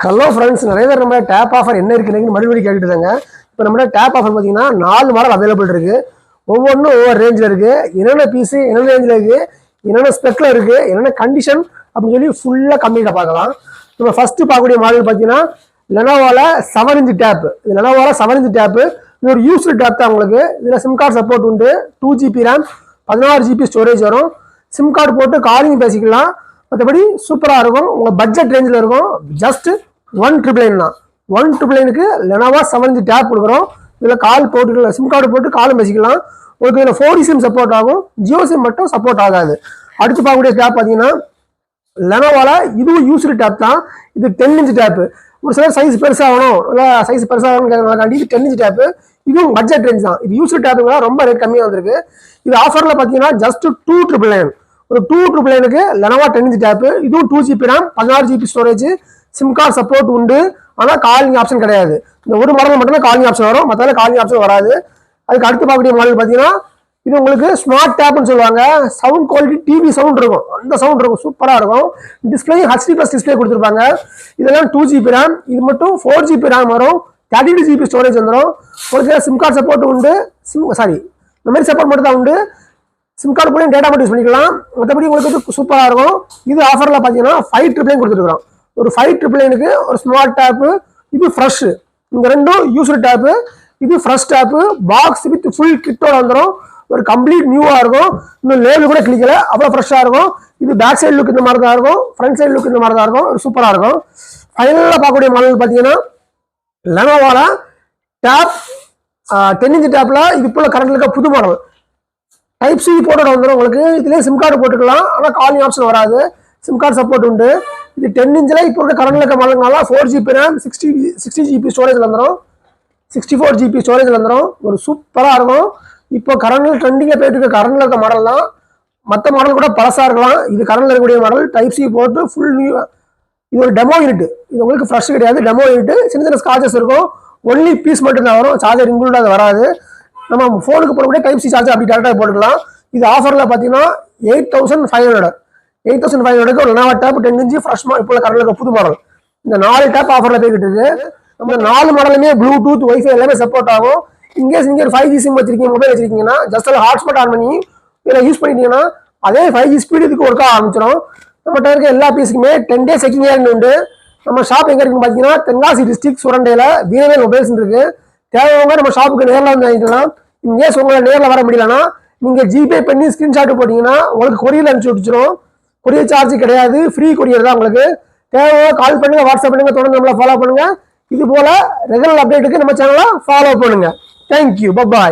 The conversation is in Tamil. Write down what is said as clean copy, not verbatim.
ஹலோ ஃப்ரெண்ட்ஸ், நிறைய பேர் நம்ம டேப் ஆஃபர் என்ன இருக்குன்னு மறுபடியும் கேட்டுட்டாங்க. இப்போ நம்ம டேப் ஆஃபர் பார்த்தீங்கன்னா 4 மாடல் அவைலபிள் இருக்கு. ஒவ்வொன்றும் ஒவ்வொரு ரேஞ்சில் இருக்கு. என்னென்ன பீஸு, என்னென்ன ரேஞ்சில் இருக்கு, என்னென்ன ஸ்பெக்கில் இருக்கு, என்னென்ன கண்டிஷன் அப்படின்னு சொல்லி ஃபுல்லாக கம்ப்ளீட்டாக பார்க்கலாம். நம்ம ஃபர்ஸ்ட் பார்க்கக்கூடிய மாடல் பார்த்தீங்கன்னா லெனோவோல 7 இன்ச் டேப். இது லெனோவோல 7 இன்ச் டேப். இது ஒரு யூஸ்டு டேப் தான் உங்களுக்கு. இதில் சிம் கார்டு சப்போர்ட் உண்டு. 2GB ரேம், 16GB ஸ்டோரேஜ் வரும். சிம் கார்டு போட்டு காலிங் பேசிக்கலாம். மற்றபடி சூப்பராக இருக்கும். உங்கள் பட்ஜெட் ரேஞ்சில் இருக்கும். ஜஸ்ட் 199 தான். 199க்கு லெனோவோ 7 இன்ச் டேப் கொடுக்குறோம். இதில் கால் போட்டு சிம் கார்டு போட்டு காலும் பேசிக்கலாம். உங்களுக்கு இதில் 4G சிம் சப்போர்ட் ஆகும். ஜியோ சிம் மட்டும் சப்போர்ட் ஆகாது. அடுத்து பார்க்கக்கூடிய டேப் பார்த்தீங்கன்னா லெனோவோல இதுவும் யூஸ்டு டேப் தான். இது 10 இன்ச் டேப்பு. ஒரு சிலர் சைஸ் பெருசாகணும், இல்லை சைஸ் பெருசாகணுங்கிறதுனால இது 10 இன்ச் டேப்பு. இதுவும் பட்ஜெட் ரேஞ்ச் தான். இது யூஸ்டு டேப்புங்க, ரொம்ப ரேட் கம்மியாக வந்திருக்கு. இது ஆஃபரில் பார்த்தீங்கன்னா ஜஸ்ட் 299. ஒரு 299க்கு லெனோவோ 10 இன்ச் டேப்பு. இதுவும் 2GB RAM, 16GB storage, SIM card support உண்டு. ஆனால் காலிங் ஆப்ஷன் கிடையாது. இந்த ஒரு மாடல் மட்டும்தான் காலிங் ஆப்ஷன் வரும், மற்ற காலிங் ஆப்ஷன் வராது. அதுக்கு அடுத்து பார்க்கக்கூடிய மாடல் பார்த்தீங்கன்னா இது உங்களுக்கு ஸ்மார்ட் டேப்னு சொல்லுவாங்க. சவுண்ட் குவாலிட்டி டிவி சவுண்ட் இருக்கும், அந்த சவுண்ட் இருக்கும், சூப்பராக இருக்கும். டிஸ்பிளே HD+ டிஸ்பிளே கொடுத்துருப்பாங்க. இதெல்லாம் 2GB ரேம். இது மட்டும் 4GB ரேம் வரும். 32GB ஸ்டோரேஜ் வந்துடும். உங்களுக்கு சிம் கார்டு சப்போர்ட் உண்டு. மெமரி சப்போர்ட் மட்டும் தான் உண்டு. சிம் கார்டு போய் டேட்டா மட்டும் யூஸ் பண்ணிக்கலாம். மற்றபடி உங்களுக்கு சூப்பராக இருக்கும். இது ஆஃபரில் பார்த்தீங்கன்னா 599 கொடுத்துருக்குறோம். ஒரு 599க்கு ஒரு ஸ்மார்ட் டேப்பு. இது ஃப்ரெஷ். இந்த ரெண்டும் யூஸ்டு டேப்பு. இது fresh tape. Box with full கிட்டோட வந்துடும். ஒரு கம்ப்ளீட் நியூவாக இருக்கும். இன்னும் லேபிள் கூட கிளிக்கல, அவ்வளோ ஃப்ரெஷ்ஷாக இருக்கும். இது பேக் சைடு லுக் இந்த மாதிரி தான் இருக்கும். ஃப்ரண்ட் சைடு லுக் இந்த மாதிரி தான் இருக்கும். சூப்பராக இருக்கும். ஃபைனலாக பார்க்கக்கூடிய மாடல் பார்த்தீங்கன்னா லெனோவோல டேப் 10 இன்ச் டேப்பில் இது போல் கரண்ட் இருக்க புது மாடல் டைப் சி போட்டோட வந்துடும் உங்களுக்கு. இதுலேயே சிம் கார்டு போட்டுக்கலாம், ஆனால் காலிங் ஆப்ஷன் வராது. சிம் கார்டு சப்போர்ட் உண்டு. இது 10 இன்ச்சில் இப்போ இருக்க கரண்ட் இருக்க மாடல்னால 4GB ரேம், 60GB ஸ்டோரேஜ் வந்துடும். 64GB ஸ்டோரேஜ் வந்துடும். ஒரு சூப்பராக இருக்கும். இப்போ கரண்டில் ட்ரெண்டிங்கில் போயிட்டு இருக்க கரண்டில் இருக்க மாடல் தான். மற்ற மாடல் கூட பழசாக இருக்கலாம். இது கரண்டில் இருக்கக்கூடிய மாடல். டைப் சி போட்டு ஃபுல் நியூ. இது ஒரு டெமோ யூனிட். இது உங்களுக்கு ஃப்ரெஷ் கிடையாது, டெமோ யூனிட். சின்ன சின்ன ஸ்கார்ச்சஸ் இருக்கும். ஒன்லி பீஸ் மட்டும் தான் வரும். சார்ஜர் இன்க்ளூட் அது வராது. நம்ம ஃபோனுக்கு போடக்கூடிய டைப் சி சார்ஜர் அப்படி டேரக்டாக போட்டுக்கலாம். இது ஆஃபரில் பார்த்தீங்கன்னா 8500. 8500க்கு ஒரு லெனோவோ டேப் 10 இன்ச் ஃப்ரெஷ் இப்போ கரண்டில் இருக்க புது மாடல். இந்த 4 டேப் ஆஃபரில் போய்கிட்டு இருக்கு. நம்ம 4 மாடலுமே ப்ளூடூத், வைஃபை எல்லாமே சப்போர்ட் ஆகும். இன்கேஸ் நீங்கள் ஒரு 5G சிம் வச்சிருக்கீங்க, மொபைல் வச்சிருக்கீங்கன்னா ஜஸ்ட் ஹாட்ஸ்பாட் ஆன் பண்ணி இதில் யூஸ் பண்ணிட்டீங்கன்னா அதே 5G ஸ்பீடு இதுக்கு ஒர்க் ஆக ஆரம்பிச்சிடும். நம்மகிட்ட இருக்க எல்லா பீஸுக்குமே 10 days செக்கிங் கேரண்டி உண்டு. நம்ம ஷாப் எங்கே இருக்குன்னு பார்த்தீங்கன்னா தென்காசி டிஸ்ட்ரிக்ட் சுரண்டையில் வீரவேல் மொபைல்ஸ் இருக்கு. தேவையவங்க நம்ம ஷாப்புக்கு நேரில் வந்து வாங்கிக்கலாம். இன்கேஸ் உங்களை நேரில் வர முடியலன்னா நீங்கள் ஜிபே பண்ணி ஸ்கிரீன்ஷாட் போட்டிங்கன்னா உங்களுக்கு கொரியர் அனுப்பிச்சு விட்டுச்சிடும். கொரியர் சார்ஜ் கிடையாது, ஃப்ரீ கொரியர் தான் உங்களுக்கு. தேவையோ கால் பண்ணுங்க, வாட்ஸ்அப் பண்ணுங்க, தொடர்ந்து நம்மளை ஃபாலோ பண்ணுங்க. இது போல ரெகுலர் அப்டேட்டுக்கு நம்ம சேனலை ஃபாலோ பண்ணுங்க. Thank you, by.